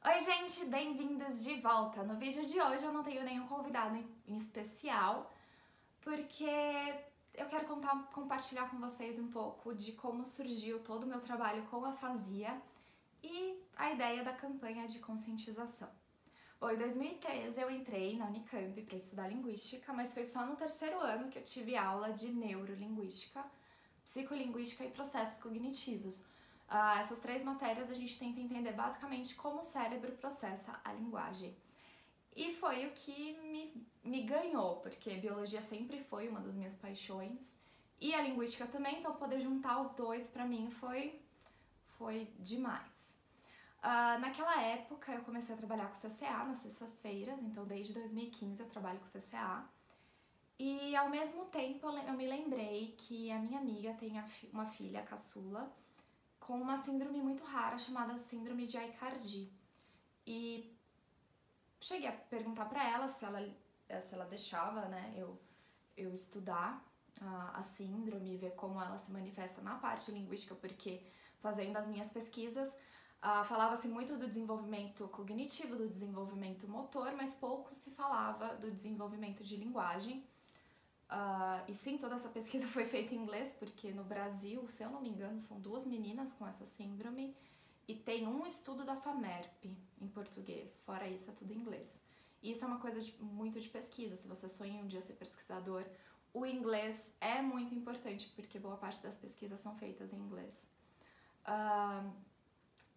Oi gente, bem-vindos de volta! No vídeo de hoje eu não tenho nenhum convidado em especial, porque eu quero compartilhar com vocês um pouco de como surgiu todo o meu trabalho com afasia e a ideia da campanha de conscientização. Bom, em 2013 eu entrei na Unicamp para estudar linguística, mas foi só no terceiro ano que eu tive aula de neurolinguística, psicolinguística e processos cognitivos. Essas três matérias a gente tenta entender basicamente como o cérebro processa a linguagem. E foi o que me ganhou, porque biologia sempre foi uma das minhas paixões e a linguística também, então poder juntar os dois pra mim foi demais. Naquela época eu comecei a trabalhar com CCA nas sextas-feiras, então desde 2015 eu trabalho com CCA. E ao mesmo tempo eu me lembrei que a minha amiga tem uma filha caçula com uma síndrome muito rara chamada síndrome de Aicardi. E cheguei a perguntar pra ela se ela deixava, né, eu estudar a síndrome e ver como ela se manifesta na parte linguística, porque fazendo as minhas pesquisas falava-se muito do desenvolvimento cognitivo, do desenvolvimento motor, mas pouco se falava do desenvolvimento de linguagem. E sim, toda essa pesquisa foi feita em inglês, porque no Brasil, se eu não me engano, são 2 meninas com essa síndrome e tem um estudo da FAMERP em português, fora isso é tudo em inglês. E isso é uma coisa muito de pesquisa, se você sonha um dia ser pesquisador, o inglês é muito importante, porque boa parte das pesquisas são feitas em inglês.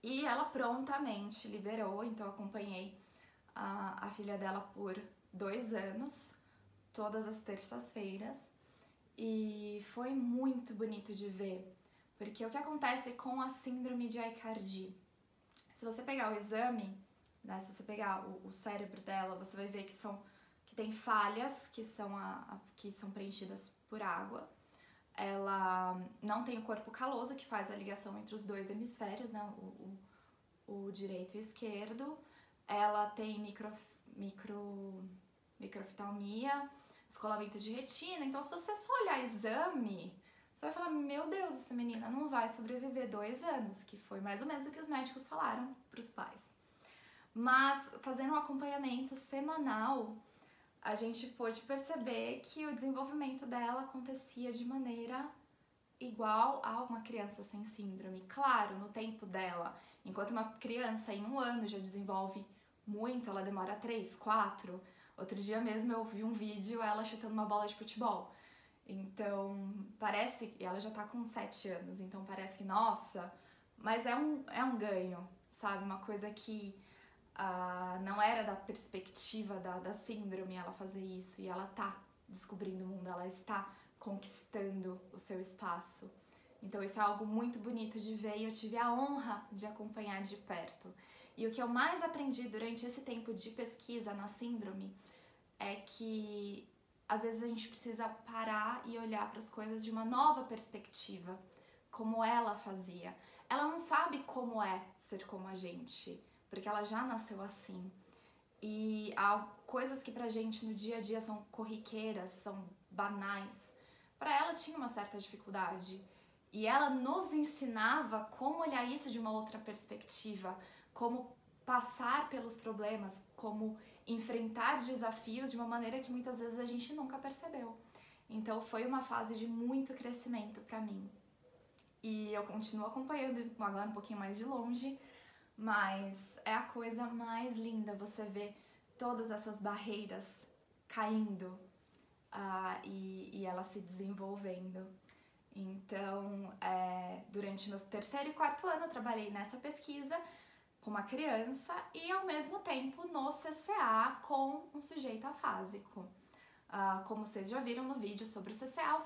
E ela prontamente liberou, então eu acompanhei a filha dela por 2 anos, todas as terças-feiras, e foi muito bonito de ver, porque o que acontece com a síndrome de Aicardi? Se você pegar o exame, né, se você pegar o cérebro dela, você vai ver que tem falhas que são preenchidas por água. Ela não tem o corpo caloso, que faz a ligação entre os dois hemisférios, né, o direito e o esquerdo. Ela tem microftalmia, descolamento de retina. Então, se você só olhar exame, você vai falar, meu Deus, essa menina não vai sobreviver 2 anos, que foi mais ou menos o que os médicos falaram para os pais. Mas, fazendo um acompanhamento semanal, a gente pôde perceber que o desenvolvimento dela acontecia de maneira igual a uma criança sem síndrome. Claro, no tempo dela, enquanto uma criança em 1 ano já desenvolve muito, ela demora 3, 4. Outro dia mesmo eu vi um vídeo ela chutando uma bola de futebol. Então, parece, e ela já tá com 7 anos, então parece que, nossa, mas é um ganho, sabe? Uma coisa que não era da perspectiva da síndrome ela fazer isso, e ela tá descobrindo o mundo, ela está conquistando o seu espaço. Então isso é algo muito bonito de ver e eu tive a honra de acompanhar de perto. E o que eu mais aprendi durante esse tempo de pesquisa na síndrome é que às vezes a gente precisa parar e olhar para as coisas de uma nova perspectiva, como ela fazia. Ela não sabe como é ser como a gente, porque ela já nasceu assim. E há coisas que pra gente no dia a dia são corriqueiras, são banais. Pra ela tinha uma certa dificuldade. E ela nos ensinava como olhar isso de uma outra perspectiva, como passar pelos problemas, como enfrentar desafios de uma maneira que muitas vezes a gente nunca percebeu. Então foi uma fase de muito crescimento pra mim. E eu continuo acompanhando agora um pouquinho mais de longe, mas é a coisa mais linda você ver todas essas barreiras caindo e ela se desenvolvendo. Então, durante meu 3º e 4º ano eu trabalhei nessa pesquisa com uma criança e ao mesmo tempo no CCA com um sujeito afásico. Como vocês já viram no vídeo sobre o CCA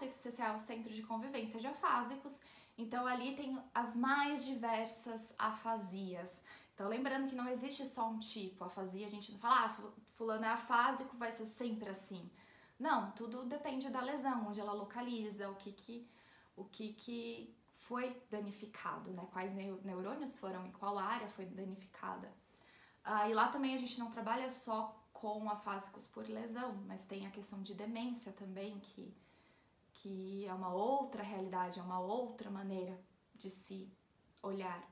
é o Centro de Convivência de Afásicos. Então ali tem as mais diversas afasias. Então lembrando que não existe só um tipo, afasia a gente não fala, fulano é afásico, vai ser sempre assim. Não, tudo depende da lesão, onde ela localiza, o que foi danificado, né? Quais neurônios foram e qual área foi danificada. E lá também a gente não trabalha só com afásicos por lesão, mas tem a questão de demência também, que é uma outra realidade, é uma outra maneira de se olhar.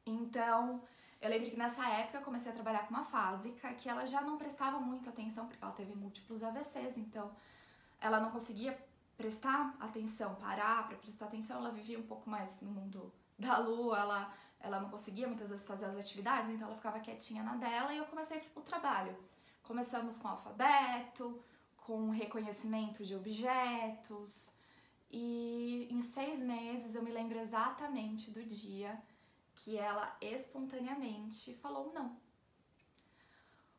Então, Eu lembro que nessa época eu comecei a trabalhar com uma afásica que ela já não prestava muita atenção porque ela teve múltiplos AVCs, então ela não conseguia prestar atenção, parar para prestar atenção, ela vivia um pouco mais no mundo da lua, ela não conseguia muitas vezes fazer as atividades, então ela ficava quietinha na dela e eu comecei o trabalho. Começamos com alfabeto, com reconhecimento de objetos e em 6 meses eu me lembro exatamente do dia que ela espontaneamente falou não.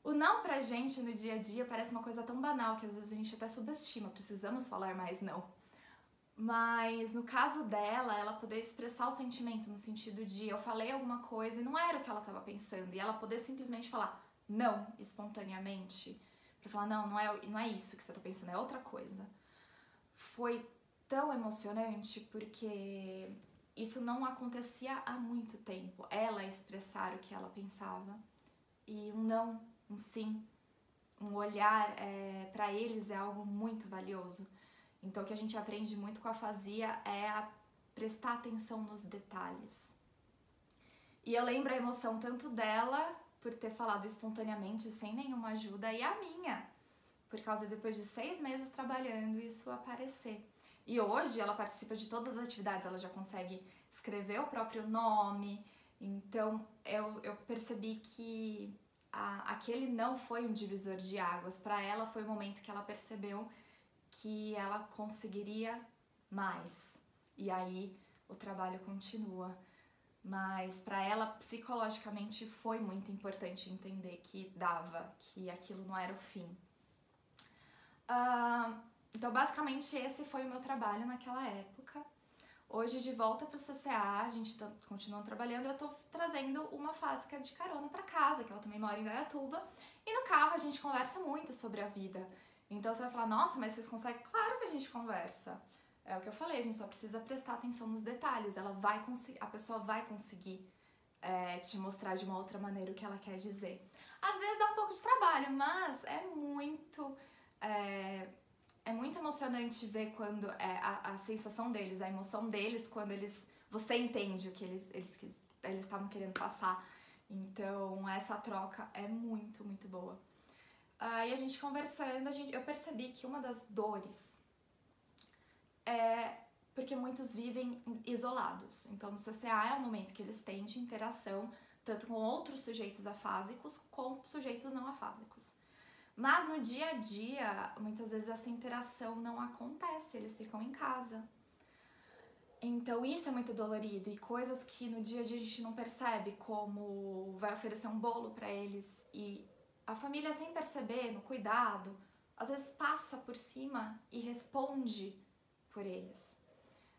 O não pra gente no dia a dia parece uma coisa tão banal que às vezes a gente até subestima, precisamos falar mais não. Mas no caso dela, ela poder expressar o sentimento no sentido de eu falei alguma coisa e não era o que ela estava pensando, e ela poder simplesmente falar não espontaneamente, pra falar não é isso que você tá pensando, é outra coisa. Foi tão emocionante porque isso não acontecia há muito tempo, ela expressar o que ela pensava. E um não, um sim, um olhar para eles é algo muito valioso. Então o que a gente aprende muito com a afasia é a prestar atenção nos detalhes. E eu lembro a emoção tanto dela, por ter falado espontaneamente, sem nenhuma ajuda, e a minha, por causa de depois de 6 meses trabalhando, isso aparecer. E hoje ela participa de todas as atividades, ela já consegue escrever o próprio nome. Então eu percebi que aquele não foi um divisor de águas. Para ela foi o momento que ela percebeu que ela conseguiria mais. E aí o trabalho continua. Mas para ela, psicologicamente, foi muito importante entender que dava, que aquilo não era o fim. Então, basicamente, esse foi o meu trabalho naquela época. Hoje, de volta pro CCA, a gente tá continuando trabalhando, eu tô trazendo uma afásica de carona pra casa, que ela também mora em Indaiatuba, e no carro a gente conversa muito sobre a vida. Então você vai falar, nossa, mas vocês conseguem? Claro que a gente conversa. É o que eu falei, a gente só precisa prestar atenção nos detalhes, a pessoa vai conseguir te mostrar de uma outra maneira o que ela quer dizer. Às vezes dá um pouco de trabalho, mas é muito emocionante ver quando a sensação deles, a emoção deles quando você entende o que eles estavam querendo passar. Então essa troca é muito, muito boa. E a gente conversando, eu percebi que uma das dores é porque muitos vivem isolados. Então no CCA é o momento que eles têm de interação tanto com outros sujeitos afásicos como sujeitos não afásicos. Mas no dia a dia, muitas vezes essa interação não acontece, eles ficam em casa. Então isso é muito dolorido e coisas que no dia a dia a gente não percebe, como vai oferecer um bolo para eles e a família, sem perceber, no cuidado, às vezes passa por cima e responde por eles.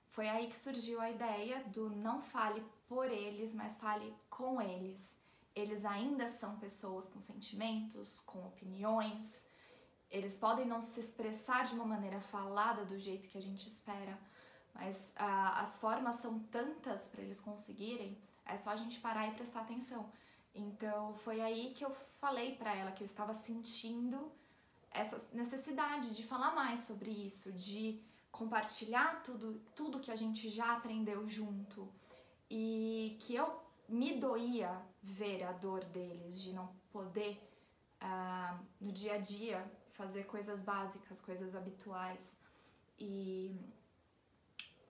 Foi aí que surgiu a ideia do não fale por eles, mas fale com eles. Eles ainda são pessoas com sentimentos, com opiniões. Eles podem não se expressar de uma maneira falada do jeito que a gente espera, mas as formas são tantas para eles conseguirem, é só a gente parar e prestar atenção. Então foi aí que eu falei para ela que eu estava sentindo essa necessidade de falar mais sobre isso, de compartilhar tudo que a gente já aprendeu junto, e que eu me doía ver a dor deles, de não poder no dia a dia fazer coisas básicas, coisas habituais. E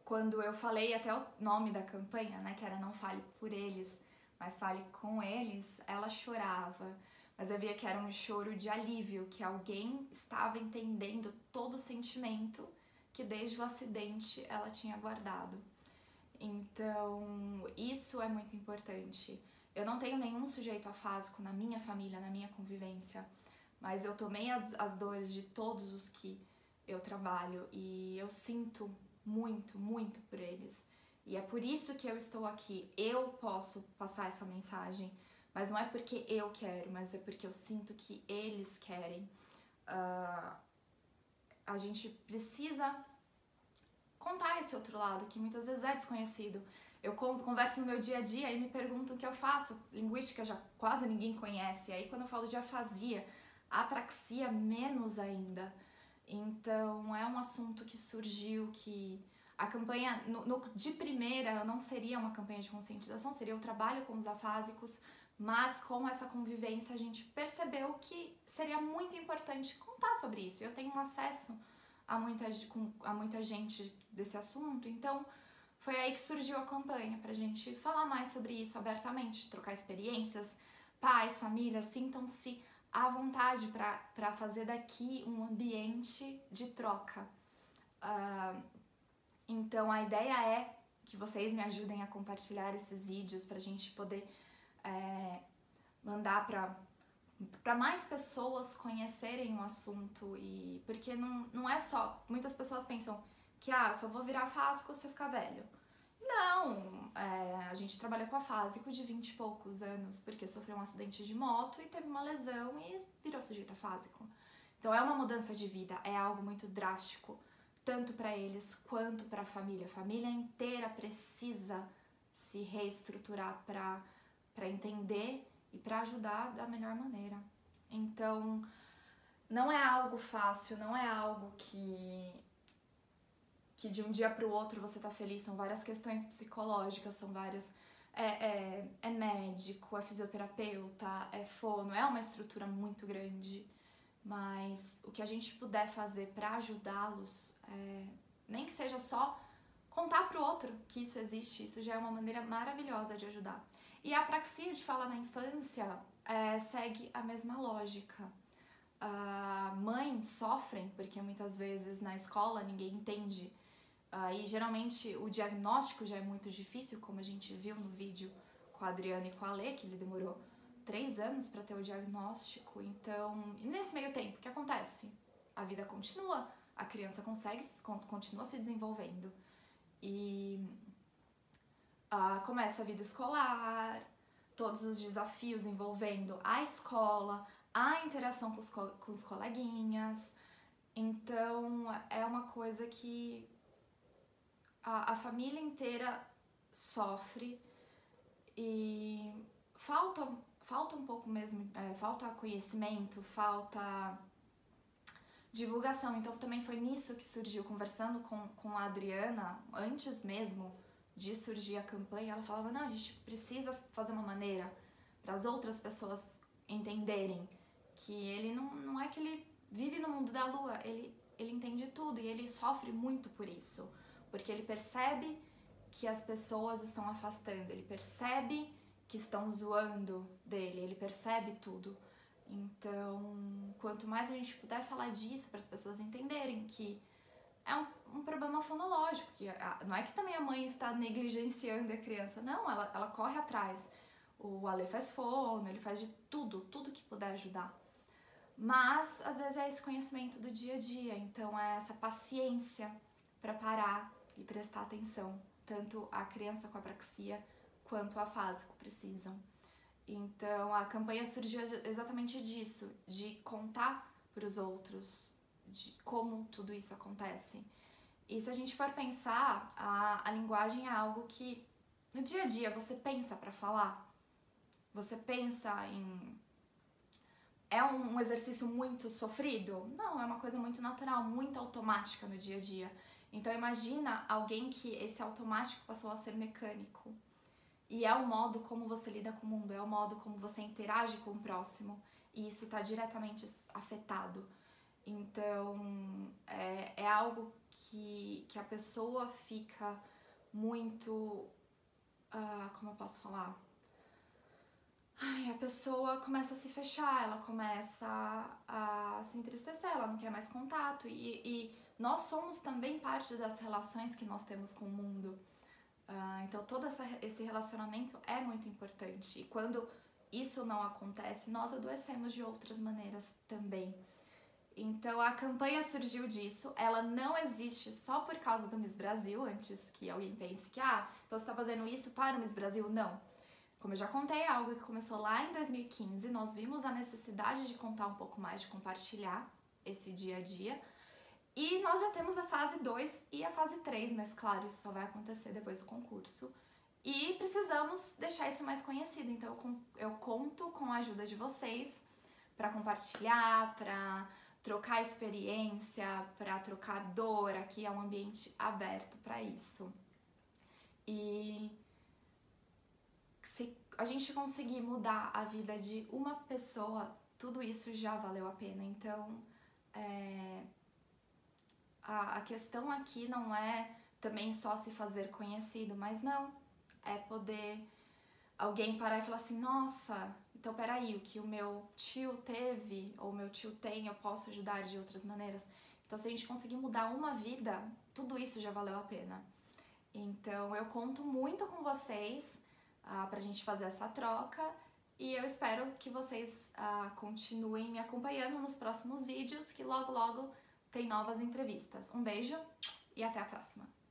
quando eu falei até o nome da campanha, né, que era Não Fale por Eles, mas Fale com Eles, ela chorava, mas eu via que era um choro de alívio, que alguém estava entendendo todo o sentimento que desde o acidente ela tinha guardado. Então, isso é muito importante. Eu não tenho nenhum sujeito afásico na minha família, na minha convivência, mas eu tomei as dores de todos os que eu trabalho e eu sinto muito, muito por eles. E é por isso que eu estou aqui. Eu posso passar essa mensagem, mas não é porque eu quero, mas é porque eu sinto que eles querem. A gente precisa contar esse outro lado, que muitas vezes é desconhecido. Eu converso no meu dia a dia e me perguntam o que eu faço. Linguística já quase ninguém conhece. Aí quando eu falo de afasia, apraxia menos ainda. Então é um assunto que surgiu, que a campanha, de primeira, não seria uma campanha de conscientização, seria o trabalho com os afásicos, Mas com essa convivência a gente percebeu que seria muito importante contar sobre isso. Eu tenho acesso a muita gente desse assunto, então foi aí que surgiu a campanha, pra gente falar mais sobre isso abertamente, trocar experiências. Pais, famílias, sintam-se à vontade para fazer daqui um ambiente de troca. Então a ideia é que vocês me ajudem a compartilhar esses vídeos pra gente poder mandar para mais pessoas conhecerem o assunto, e porque não é só, muitas pessoas pensam que só vou virar fásico se eu ficar velho. Não, a gente trabalha com afásico de 20 e poucos anos porque sofreu um acidente de moto e teve uma lesão e virou sujeito afásico. Então é uma mudança de vida, é algo muito drástico, tanto para eles quanto para a família. A família inteira precisa se reestruturar para entender e para ajudar da melhor maneira. Então, não é algo fácil, não é algo que de um dia para o outro você tá feliz. São várias questões psicológicas, são várias... É médico, é fisioterapeuta, é fono, é uma estrutura muito grande. Mas o que a gente puder fazer para ajudá-los, nem que seja só contar pro outro que isso existe, isso já é uma maneira maravilhosa de ajudar. E a apraxia de fala na infância segue a mesma lógica. Mães sofrem porque muitas vezes na escola ninguém entende. E geralmente o diagnóstico já é muito difícil, como a gente viu no vídeo com a Adriana e com a Lê, que ele demorou 3 anos para ter o diagnóstico. Então, nesse meio tempo, o que acontece? A vida continua, a criança continua se desenvolvendo. E começa a vida escolar, todos os desafios envolvendo a escola, a interação com os coleguinhas. Então, é uma coisa que a família inteira sofre e falta um pouco mesmo, falta conhecimento, falta divulgação. Então também foi nisso que surgiu, conversando com a Adriana, antes mesmo de surgir a campanha, ela falava, não, a gente precisa fazer uma maneira para as outras pessoas entenderem que ele não é que ele vive no mundo da lua, ele entende tudo e ele sofre muito por isso. Porque ele percebe que as pessoas estão afastando, ele percebe que estão zoando dele, ele percebe tudo. Então, quanto mais a gente puder falar disso para as pessoas entenderem que é um problema fonológico, que não é que também a mãe está negligenciando a criança, não, ela corre atrás. O Ale faz fono, ele faz de tudo que puder ajudar. Mas, às vezes, é esse conhecimento do dia a dia, então é essa paciência para parar e prestar atenção. Tanto a criança com apraxia quanto o afásico precisam. Então a campanha surgiu exatamente disso, de contar para os outros de como tudo isso acontece. E se a gente for pensar, a linguagem é algo que no dia a dia você pensa para falar, você pensa em... É um exercício muito sofrido? Não, é uma coisa muito natural, muito automática no dia a dia. Então imagina alguém que esse automático passou a ser mecânico. E é o modo como você lida com o mundo, é o modo como você interage com o próximo. E isso está diretamente afetado. Então é algo que a pessoa fica muito... como eu posso falar? A pessoa começa a se fechar, ela começa a se entristecer, ela não quer mais contato. E nós somos também parte das relações que nós temos com o mundo. Então todo esse relacionamento é muito importante. E quando isso não acontece, nós adoecemos de outras maneiras também. Então a campanha surgiu disso. Ela não existe só por causa do Miss Brasil, antes que alguém pense que então você está fazendo isso para o Miss Brasil. Não. Como eu já contei, é algo que começou lá em 2015, nós vimos a necessidade de contar um pouco mais, de compartilhar esse dia a dia. E nós já temos a fase 2 e a fase 3, mas claro, isso só vai acontecer depois do concurso. E precisamos deixar isso mais conhecido, então eu conto com a ajuda de vocês para compartilhar, para trocar experiência, para trocar dor. Aqui é um ambiente aberto para isso. E a gente conseguir mudar a vida de uma pessoa, tudo isso já valeu a pena. Então, a questão aqui não é também só se fazer conhecido, mas não, é poder alguém parar e falar assim, nossa, então peraí, o que o meu tio teve, ou o meu tio tem, eu posso ajudar de outras maneiras. Então, se a gente conseguir mudar uma vida, tudo isso já valeu a pena. Então, eu conto muito com vocês pra gente fazer essa troca, e eu espero que vocês continuem me acompanhando nos próximos vídeos, que logo logo tem novas entrevistas. Um beijo e até a próxima!